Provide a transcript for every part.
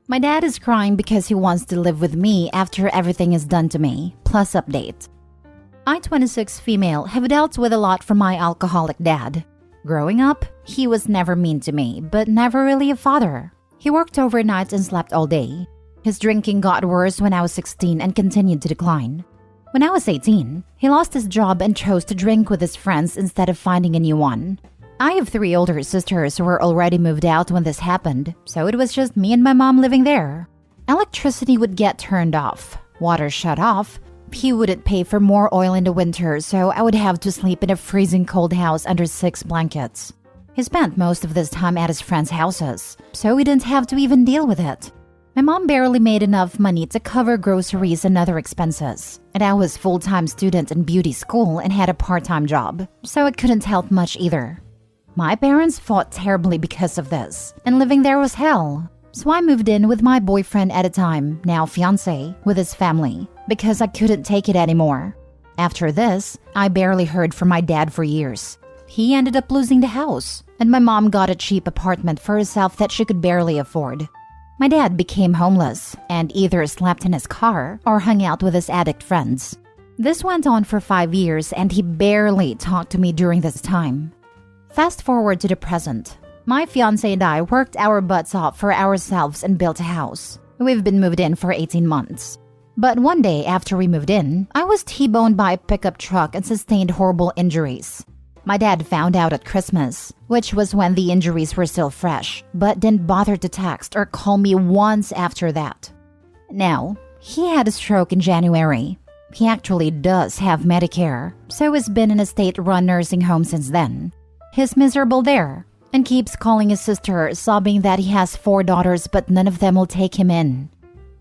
My dad is crying because he wants to live with me after everything is done to me. Plus update. I, 26 female, have dealt with a lot from my alcoholic dad. Growing up, he was never mean to me, but never really a father. He worked overnight and slept all day. His drinking got worse when I was 16 and continued to decline. When I was 18, he lost his job and chose to drink with his friends instead of finding a new one. I have 3 older sisters who were already moved out when this happened, so it was just me and my mom living there. Electricity would get turned off, water shut off. He wouldn't pay for more oil in the winter, so I would have to sleep in a freezing cold house under 6 blankets. He spent most of this time at his friends' houses, so we didn't have to even deal with it. My mom barely made enough money to cover groceries and other expenses, and I was full-time student in beauty school and had a part-time job, so it couldn't help much either. My parents fought terribly because of this, and living there was hell. So I moved in with my boyfriend at a time, now fiancé, with his family, because I couldn't take it anymore. After this, I barely heard from my dad for years. He ended up losing the house, and my mom got a cheap apartment for herself that she could barely afford. My dad became homeless and either slept in his car or hung out with his addict friends. This went on for 5 years, and he barely talked to me during this time. Fast forward to the present. My fiancé and I worked our butts off for ourselves and built a house. We've been moved in for 18 months. But one day after we moved in, I was T-boned by a pickup truck and sustained horrible injuries. My dad found out at Christmas, which was when the injuries were still fresh, but didn't bother to text or call me once after that. Now, he had a stroke in January. He actually does have Medicare, so he's been in a state-run nursing home since then. He's miserable there and keeps calling his sister, sobbing that he has 4 daughters but none of them will take him in.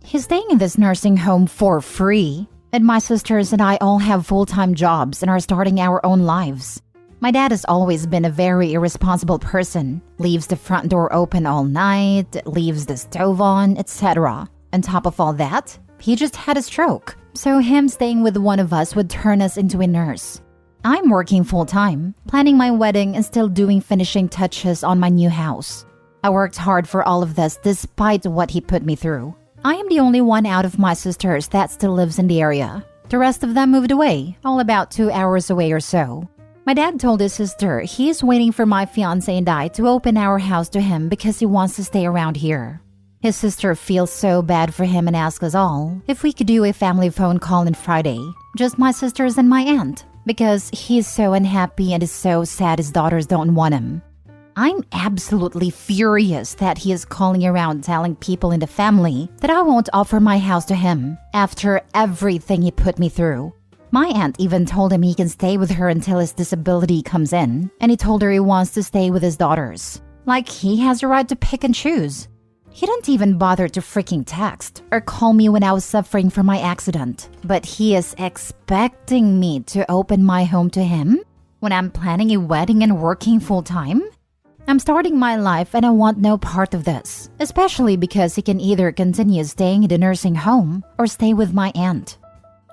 He's staying in this nursing home for free, and my sisters and I all have full-time jobs and are starting our own lives. My dad has always been a very irresponsible person, leaves the front door open all night, leaves the stove on, etc. On top of all that, he just had a stroke, so him staying with one of us would turn us into a nurse. I'm working full-time, planning my wedding and still doing finishing touches on my new house. I worked hard for all of this despite what he put me through. I am the only one out of my sisters that still lives in the area. The rest of them moved away, all about 2 hours away or so. My dad told his sister he is waiting for my fiancé and I to open our house to him because he wants to stay around here. His sister feels so bad for him and asks us all if we could do a family phone call on Friday, just my sisters and my aunt, because he's so unhappy and is so sad his daughters don't want him. I'm absolutely furious that he is calling around telling people in the family that I won't offer my house to him after everything he put me through. My aunt even told him he can stay with her until his disability comes in, and he told her he wants to stay with his daughters. Like he has a right to pick and choose. He didn't even bother to freaking text or call me when I was suffering from my accident. But he is expecting me to open my home to him when I'm planning a wedding and working full-time? I'm starting my life and I want no part of this, especially because he can either continue staying in the nursing home or stay with my aunt.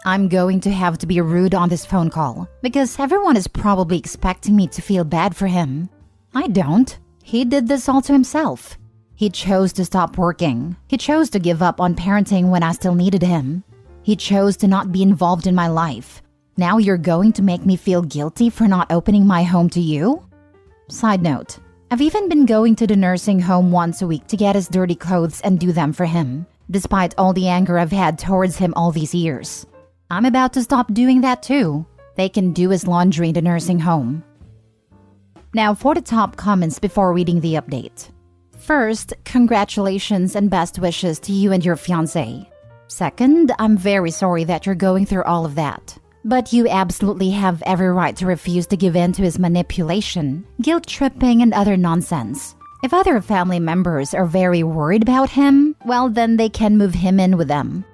I'm going to have to be rude on this phone call because everyone is probably expecting me to feel bad for him. I don't. He did this all to himself. He chose to stop working. He chose to give up on parenting when I still needed him. He chose to not be involved in my life. Now you're going to make me feel guilty for not opening my home to you? Side note, I've even been going to the nursing home once a week to get his dirty clothes and do them for him, despite all the anger I've had towards him all these years. I'm about to stop doing that too. They can do his laundry in the nursing home. Now for the top comments before reading the update. First, congratulations and best wishes to you and your fiancé. Second, I'm very sorry that you're going through all of that. But you absolutely have every right to refuse to give in to his manipulation, guilt-tripping, and other nonsense. If other family members are very worried about him, well then they can move him in with them.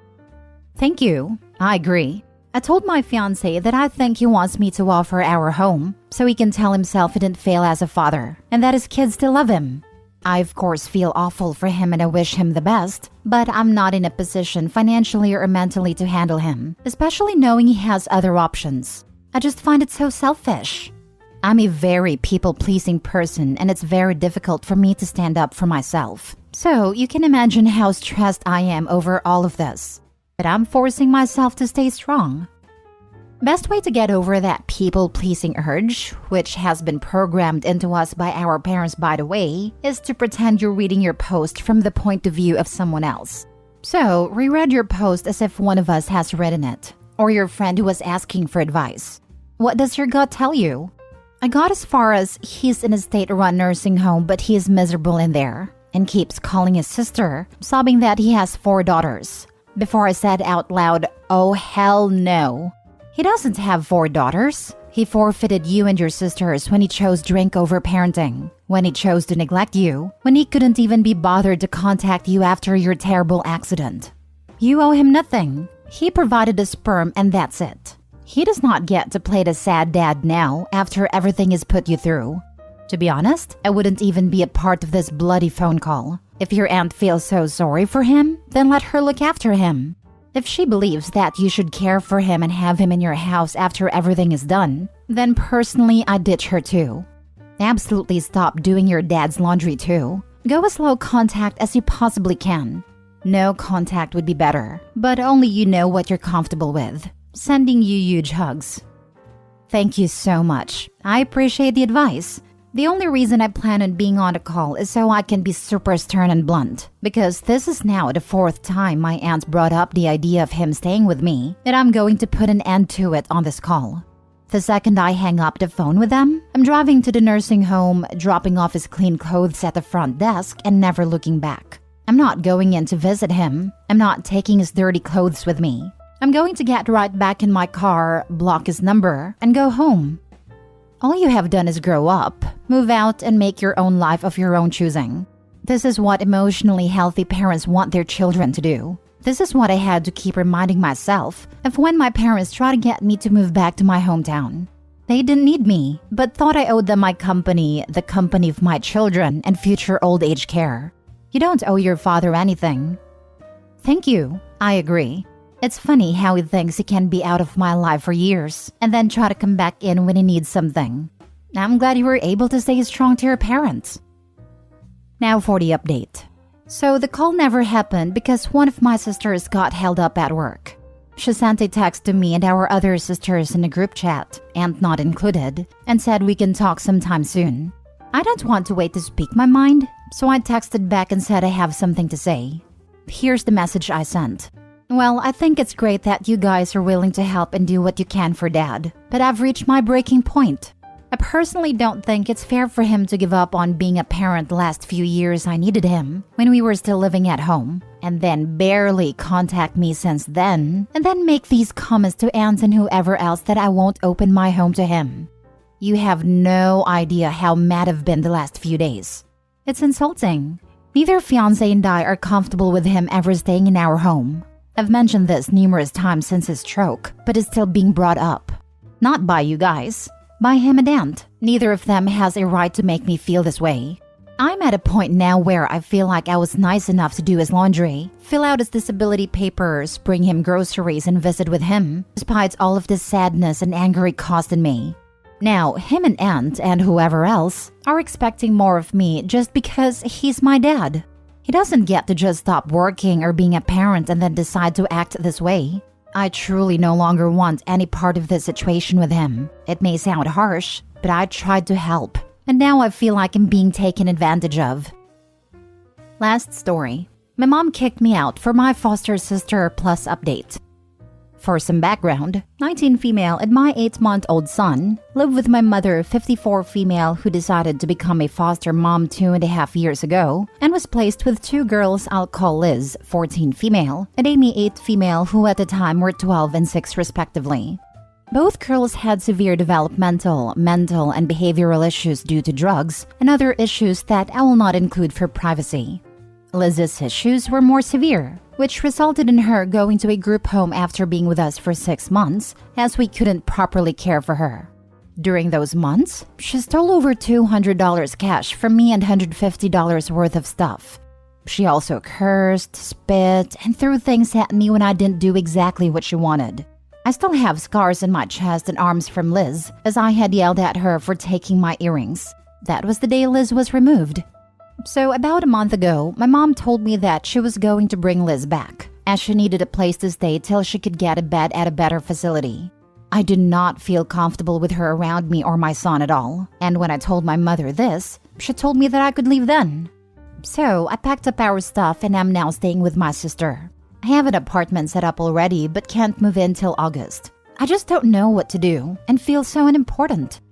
Thank you. I agree. I told my fiancé that I think he wants me to offer our home so he can tell himself he didn't fail as a father and that his kids still love him. I of course feel awful for him and I wish him the best, but I'm not in a position financially or mentally to handle him, especially knowing he has other options. I just find it so selfish. I'm a very people-pleasing person and it's very difficult for me to stand up for myself. So you can imagine how stressed I am over all of this. But I'm forcing myself to stay strong. Best way to get over that people-pleasing urge, which has been programmed into us by our parents by the way, is to pretend you're reading your post from the point of view of someone else. So, reread your post as if one of us has written it, or your friend who was asking for advice. What does your gut tell you? I got as far as he's in a state-run nursing home but he is miserable in there, and keeps calling his sister, sobbing that he has 4 daughters. Before I said out loud, oh hell no. He doesn't have 4 daughters. He forfeited you and your sisters when he chose drink over parenting, when he chose to neglect you, when he couldn't even be bothered to contact you after your terrible accident. You owe him nothing. He provided the sperm and that's it. He does not get to play the sad dad now after everything is put you through. To be honest, I wouldn't even be a part of this bloody phone call. If your aunt feels so sorry for him, then let her look after him. If she believes that you should care for him and have him in your house after everything is done, then personally I'd ditch her too. Absolutely stop doing your dad's laundry too. Go as low contact as you possibly can. No contact would be better, but only you know what you're comfortable with. Sending you huge hugs. Thank you so much. I appreciate the advice. The only reason I plan on being on a call is so I can be super stern and blunt, because this is now the 4th time my aunt brought up the idea of him staying with me, and I'm going to put an end to it on this call. The second I hang up the phone with them, I'm driving to the nursing home, dropping off his clean clothes at the front desk and never looking back. I'm not going in to visit him. I'm not taking his dirty clothes with me. I'm going to get right back in my car, block his number, and go home. All you have done is grow up, move out, and make your own life of your own choosing. This is what emotionally healthy parents want their children to do. This is what I had to keep reminding myself of when my parents tried to get me to move back to my hometown. They didn't need me, but thought I owed them my company, the company of my children, and future old age care. You don't owe your father anything. Thank you. I agree. It's funny how he thinks he can be out of my life for years and then try to come back in when he needs something. I'm glad you were able to stay strong to your parents. Now for the update. So the call never happened because one of my sisters got held up at work. She sent a text to me and our other sisters in a group chat, Aunt not included, and said we can talk sometime soon. I don't want to wait to speak my mind, so I texted back and said I have something to say. Here's the message I sent. Well, I think it's great that you guys are willing to help and do what you can for Dad, but I've reached my breaking point. I personally don't think it's fair for him to give up on being a parent the last few years I needed him, when we were still living at home, and then barely contact me since then, and then make these comments to aunts and whoever else that I won't open my home to him. You have no idea how mad I've been the last few days. It's insulting. Neither fiancé and I are comfortable with him ever staying in our home. I've mentioned this numerous times since his stroke, but it's still being brought up. Not by you guys, by him and Aunt. Neither of them has a right to make me feel this way. I'm at a point now where I feel like I was nice enough to do his laundry, fill out his disability papers, bring him groceries, and visit with him, despite all of this sadness and anger it caused in me. Now, him and Aunt and whoever else are expecting more of me just because he's my dad. He doesn't get to just stop working or being a parent and then decide to act this way. I truly no longer want any part of this situation with him. It may sound harsh, but I tried to help, and now I feel like I'm being taken advantage of. Last story. My mom kicked me out for my foster sister plus update. For some background, 19 female and my 8-month-old son live with my mother, 54 female, who decided to become a foster mom 2.5 years ago and was placed with 2 girls I'll call Liz, 14 female, and Amy, 8 female, who at the time were 12 and 6 respectively. Both girls had severe developmental, mental, and behavioral issues due to drugs and other issues that I will not include for privacy. Liz's issues were more severe, which resulted in her going to a group home after being with us for 6 months, as we couldn't properly care for her. During those months, she stole over $200 cash from me and $150 worth of stuff. She also cursed, spit, and threw things at me when I didn't do exactly what she wanted. I still have scars on my chest and arms from Liz, as I had yelled at her for taking my earrings. That was the day Liz was removed. So about a month ago, my mom told me that she was going to bring Liz back, as she needed a place to stay till she could get a bed at a better facility. I did not feel comfortable with her around me or my son at all, and when I told my mother this, she told me that I could leave then. So I packed up our stuff and am now staying with my sister. I have an apartment set up already but can't move in till August. I just don't know what to do and feel so unimportant.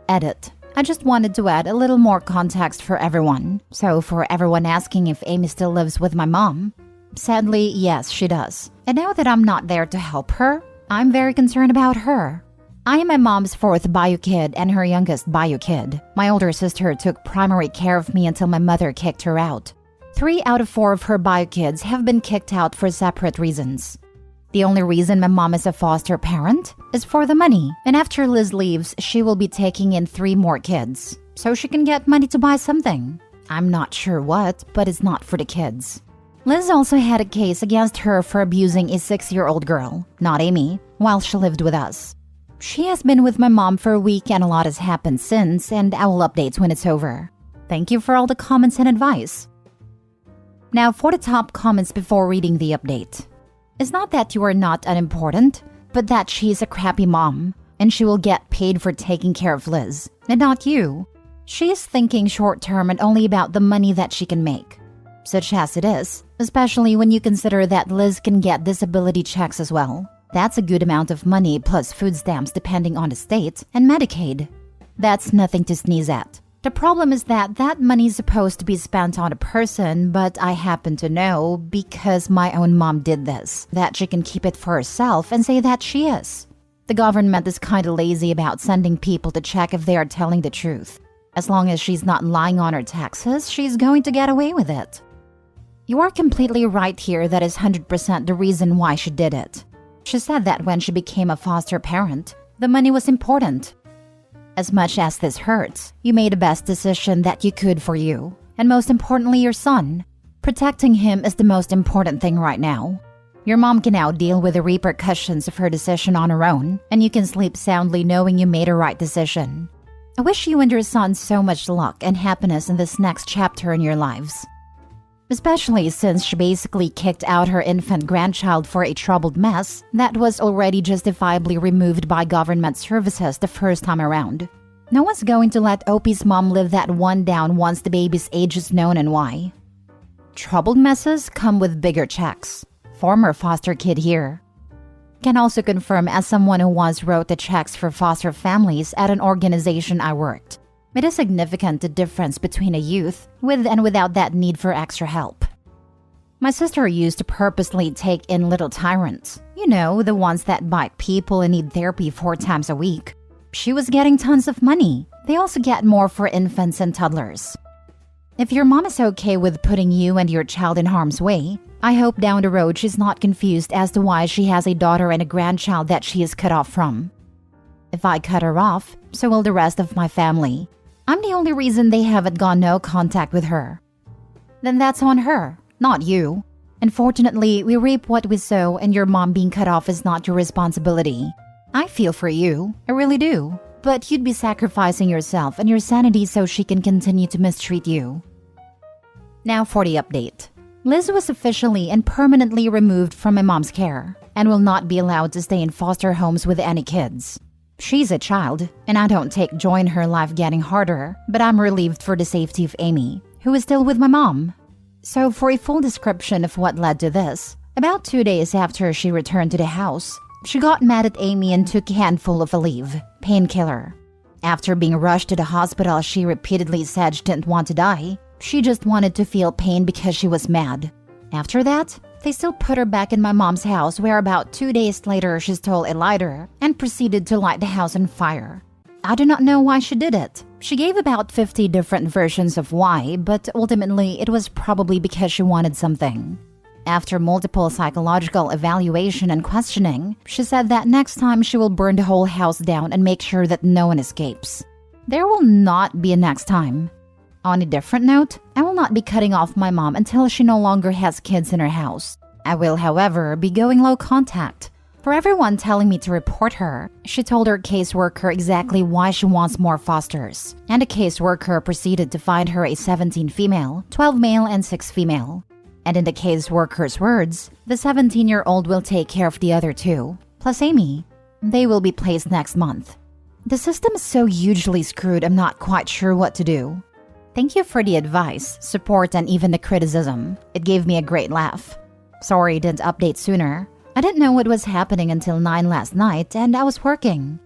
Edit. I just wanted to add a little more context for everyone. So for everyone asking if Amy still lives with my mom, sadly, yes, she does. And now that I'm not there to help her, I'm very concerned about her. I am my mom's fourth bio kid and her youngest bio kid. My older sister took primary care of me until my mother kicked her out. 3 out of 4 of her bio kids have been kicked out for separate reasons. The only reason my mom is a foster parent is for the money, and after Liz leaves, she will be taking in 3 more kids, so she can get money to buy something. I'm not sure what, but it's not for the kids. Liz also had a case against her for abusing a 6-year-old girl, not Amy, while she lived with us. She has been with my mom for a week and a lot has happened since, and I will update when it's over. Thank you for all the comments and advice. Now for the top comments before reading the update. It's not that you are not unimportant, but that she's a crappy mom, and she will get paid for taking care of Liz, and not you. She is thinking short-term and only about the money that she can make. Such as it is, especially when you consider that Liz can get disability checks as well. That's a good amount of money plus food stamps depending on the state, and Medicaid. That's nothing to sneeze at. The problem is that that money is supposed to be spent on a person, but I happen to know, because my own mom did this, that she can keep it for herself and say that she is. The government is kinda lazy about sending people to check if they are telling the truth. As long as she's not lying on her taxes, she's going to get away with it. You are completely right here. That is 100% the reason why she did it. She said that when she became a foster parent, the money was important. As much as this hurts, you made the best decision that you could for you, and most importantly, your son. Protecting him is the most important thing right now. Your mom can now deal with the repercussions of her decision on her own, and you can sleep soundly knowing you made a right decision. I wish you and your son so much luck and happiness in this next chapter in your lives. Especially since she basically kicked out her infant grandchild for a troubled mess that was already justifiably removed by government services the first time around. No one's going to let Opie's mom live that one down once the baby's age is known and why. Troubled messes come with bigger checks. Former foster kid here. Can also confirm as someone who once wrote the checks for foster families at an organization I worked. It is significant the difference between a youth with and without that need for extra help. My sister used to purposely take in little tyrants. You know, the ones that bite people and need therapy 4 times a week. She was getting tons of money. They also get more for infants and toddlers. If your mom is okay with putting you and your child in harm's way, I hope down the road she's not confused as to why she has a daughter and a grandchild that she is cut off from. If I cut her off, so will the rest of my family. I'm the only reason they haven't gone no contact with her. Then that's on her, not you. Unfortunately, we reap what we sow, and your mom being cut off is not your responsibility. I feel for you, I really do. But you'd be sacrificing yourself and your sanity so she can continue to mistreat you. Now for the update. Liz was officially and permanently removed from my mom's care and will not be allowed to stay in foster homes with any kids. She's a child, and I don't take joy in her life getting harder, but I'm relieved for the safety of Amy, who is still with my mom. So for a full description of what led to this, about 2 days after she returned to the house, she got mad at Amy and took a handful of Aleve, painkiller. After being rushed to the hospital, she repeatedly said she didn't want to die. She just wanted to feel pain because she was mad. After that, they still put her back in my mom's house, where about 2 days later she stole a lighter and proceeded to light the house on fire. I do not know why she did it. She gave about 50 different versions of why, but ultimately it was probably because she wanted something. After multiple psychological evaluation and questioning, she said that next time she will burn the whole house down and make sure that no one escapes. There will not be a next time. On a different note, I will not be cutting off my mom until she no longer has kids in her house. I will, however, be going low contact. For everyone telling me to report her, she told her caseworker exactly why she wants more fosters, and the caseworker proceeded to find her a 17 female, 12 male, and 6 female. And in the caseworker's words, the 17-year-old will take care of the other 2, plus Amy. They will be placed next month. The system is so hugely screwed, I'm not quite sure what to do. Thank you for the advice, support, and even the criticism. It gave me a great laugh. Sorry I didn't update sooner. I didn't know what was happening until 9 last night, and I was working.